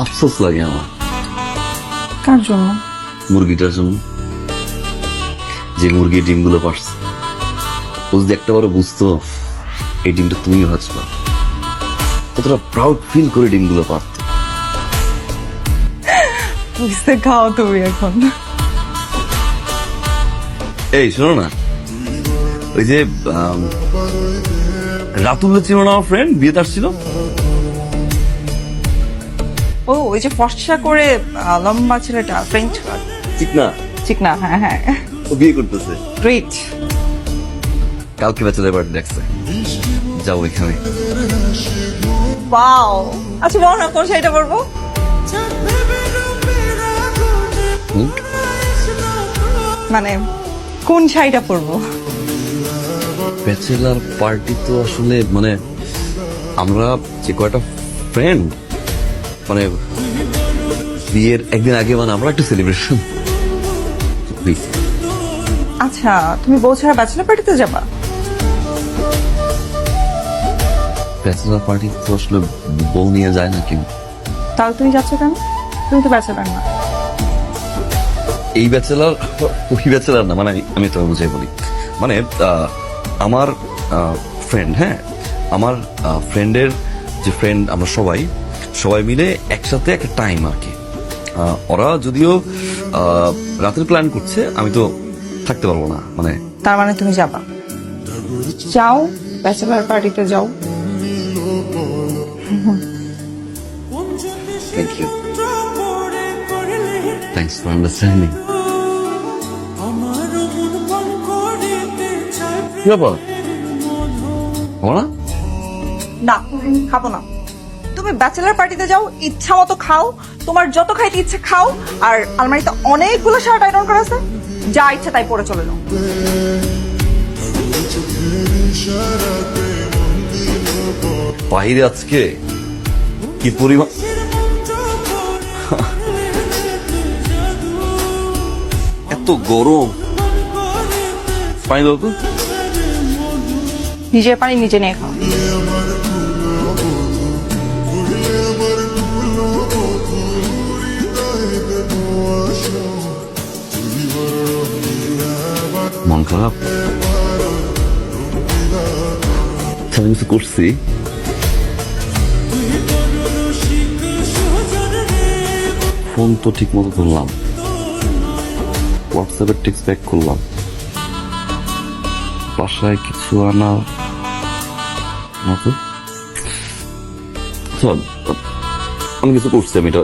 আফসোস লাগে আমার। কার জন্য? মুরগিটার জন্য, যে মুরগি ডিমগুলো পারছে। ও যদি একটা বারো বুঝতো এই ডিমটা তুমি ভাজবা, কতটা প্রাউড ফিল করে ডিমগুলো পারত। বুঝতে খাও তুমি এখন। এই শোনো না, ওই যে রাতুল ছিল না আমার ফ্রেন্ড, বিয়েতে আসছিল। ও ওই যে ফর্সা করে লম্বা ছেলেটা, ফ্রেঞ্চ কাট। ঠিক না? ঠিক না? হ্যাঁ হ্যাঁ, ও বিয়ে করতেছে। গ্রেট। কালকে ব্যাচেলর পার্টি ডাকছে, যাও এখানে। ওয়াও, আচ্ছা বলো না কোন শাড়িটা পরবো? মানে কোন শাড়িটা পরবো? ব্যাচেলার পার্টি তো আসলে মানে আমরা যে কয়টা ফ্রেন্ড, মানে বিয়ের একদিন আগে মানে আমরা একটা সেলিব্রেশন। আচ্ছা তুমি বউ ছাড়া ব্যাচেলার পার্টিতে যাবা? ব্যাচেলার পার্টি তো আসলে বউ নিয়ে যায় না কেউ। তাহলে তুমি যাচ্ছ কেন? তুমি তো ব্যাচেলার না। এই ব্যাচেলার ওই ব্যাচেলার না, মানে আমি তো বুঝাই বলি, মানে আমার ফ্রেন্ড, হ্যাঁ আমার ফ্রেন্ডের যে ফ্রেন্ড, আমরা সবাই মিলে একসাথে একটা টাইম আর কি। ওরা যদিও রাতের প্ল্যান করছে, আমি তো থাকতে পারবো না। মানে তার মানে তুমি যাবা? যাও, ব্যাচেলার পার্টিতে যাও। Thank you, thanks for understanding. কি ব্যাপার, খাবো না? না খাবো না। তুমি ব্যাচেলার পার্টিতে যাও, ইচ্ছা মতো খাও, তোমার যত খাইতে ইচ্ছে খাও, আর আলমারিতে অনেকগুলো শার্ট আয়রন করা আছে, যা ইচ্ছা তাই পরে চলে যাও। বাইরে আজকে কি পরিমাণ এত গরম, পানি দাও তো। নিজের পানি নিজে নিয়ে খাও। মন খারাপ, আমি কিছু করছি? ফোন তো ঠিক মতো ধরলাম, হোয়াটসঅ্যাপের টেক্সট ব্যাক করলাম, বাসায় কিছু আনা মতো। আমি কিছু করছি, আমি এটা